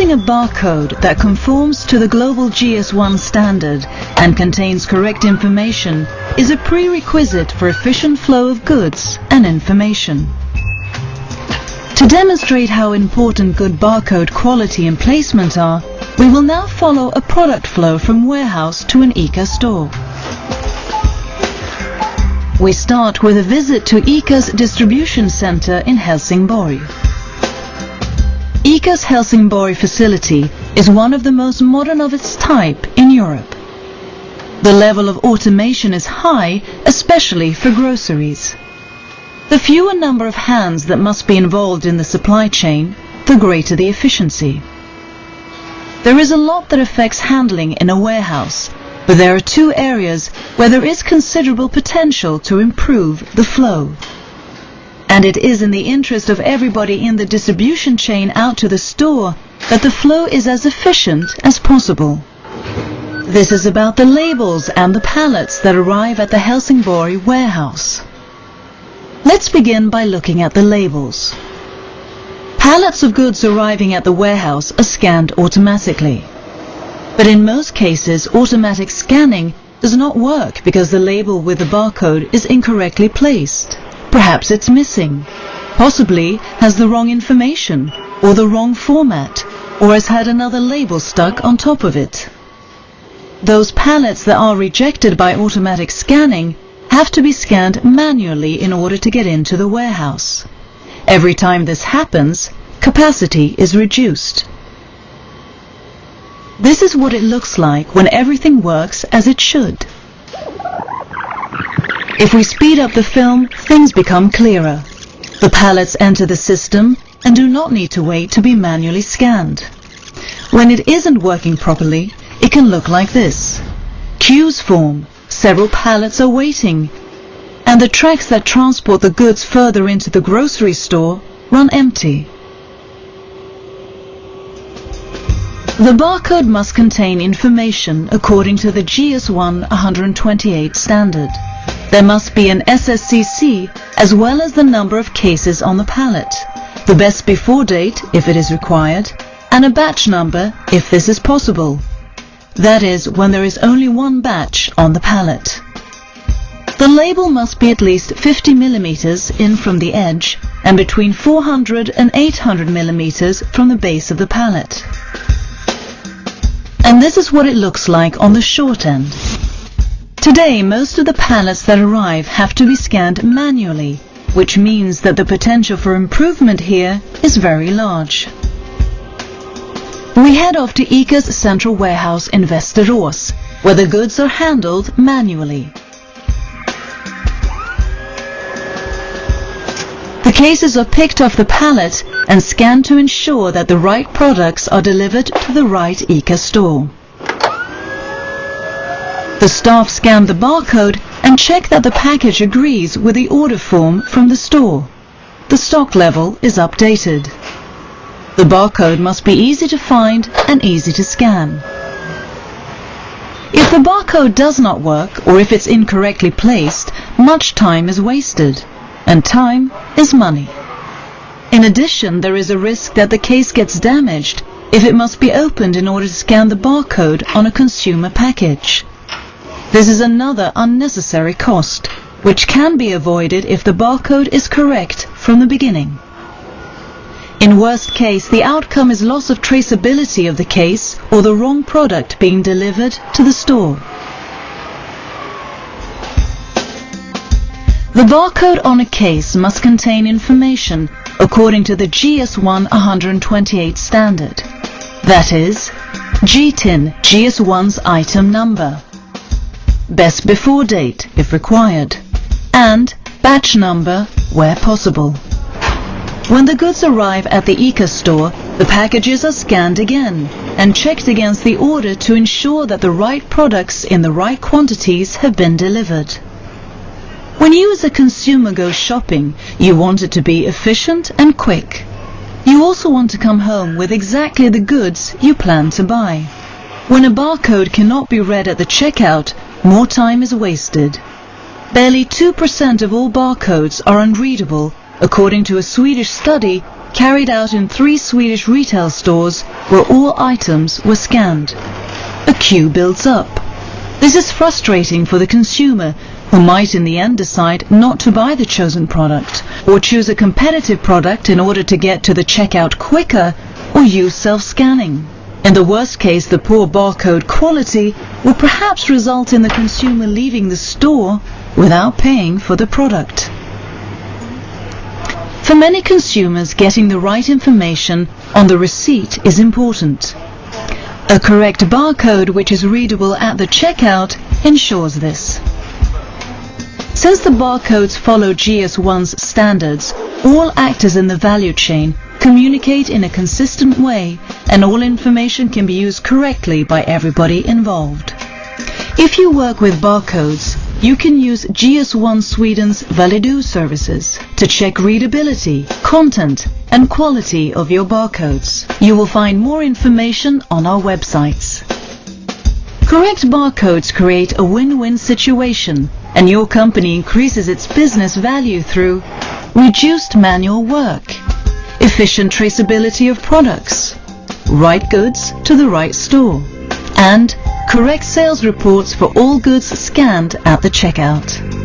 Having a barcode that conforms to the global GS1 standard and contains correct information is a prerequisite for efficient flow of goods and information. To demonstrate how important good barcode quality and placement are, we will now follow a product flow from warehouse to an ICA store. We start with a visit to ICA's distribution center in Helsingborg. ICA's Helsingborg facility is one of the most modern of its type in Europe. The level of automation is high, especially for groceries. The fewer number of hands that must be involved in the supply chain, the greater the efficiency. There is a lot that affects handling in a warehouse, but there are two areas where there is considerable potential to improve the flow. And it is in the interest of everybody in the distribution chain out to the store that the flow is as efficient as possible. This is about the labels and the pallets that arrive at the Helsingborg warehouse. Let's begin by looking at the labels. Pallets of goods arriving at the warehouse are scanned automatically. But in most cases, automatic scanning does not work because the label with the barcode is incorrectly placed. Perhaps it's missing, possibly has the wrong information, or the wrong format, or has had another label stuck on top of it. Those pallets that are rejected by automatic scanning have to be scanned manually in order to get into the warehouse. Every time this happens, capacity is reduced. This is what it looks like when everything works as it should. If we speed up the film, things become clearer. The pallets enter the system and do not need to wait to be manually scanned. When it isn't working properly, it can look like this. Queues form, several pallets are waiting, and the tracks that transport the goods further into the grocery store run empty. The barcode must contain information according to the GS1 128 standard. There must be an SSCC as well as the number of cases on the pallet, the best before date if it is required, and a batch number if this is possible. That is, when there is only one batch on the pallet. The label must be at least 50 mm in from the edge and between 400 and 800 mm from the base of the pallet. And this is what it looks like on the short end. Today, most of the pallets that arrive have to be scanned manually, which means that the potential for improvement here is very large. We head off to ICA's central warehouse in Västerås, where the goods are handled manually. The cases are picked off the pallet and scanned to ensure that the right products are delivered to the right ICA store. The staff scan the barcode and check that the package agrees with the order form from the store. The stock level is updated. The barcode must be easy to find and easy to scan. If the barcode does not work or if it's incorrectly placed, much time is wasted, and time is money. In addition, there is a risk that the case gets damaged if it must be opened in order to scan the barcode on a consumer package. This is another unnecessary cost, which can be avoided if the barcode is correct from the beginning. In worst case, the outcome is loss of traceability of the case or the wrong product being delivered to the store. The barcode on a case must contain information according to the GS1 128 standard. That is, GTIN, GS1's item number, best before date if required, and batch number where possible. When the goods arrive at the ICA store, the packages are scanned again and checked against the order to ensure that the right products in the right quantities have been delivered. When you as a consumer go shopping, you want it to be efficient and quick. You also want to come home with exactly the goods you plan to buy. When a barcode cannot be read at the checkout, more time is wasted. Barely 2% of all barcodes are unreadable, according to a Swedish study carried out in 3 Swedish retail stores where all items were scanned. A queue builds up. This is frustrating for the consumer, who might in the end decide not to buy the chosen product, or choose a competitive product in order to get to the checkout quicker, or use self-scanning. In the worst case, the poor barcode quality will perhaps result in the consumer leaving the store without paying for the product. For many consumers, getting the right information on the receipt is important. A correct barcode which is readable at the checkout ensures this. Since the barcodes follow GS1's standards, all actors in the value chain communicate in a consistent way, and all information can be used correctly by everybody involved. If you work with barcodes, you can use GS1 Sweden's Validu services to check readability, content and quality of your barcodes. You will find more information on our websites. Correct barcodes create a win-win situation, and your company increases its business value through reduced manual work, efficient traceability of products, right goods to the right store, and correct sales reports for all goods scanned at the checkout.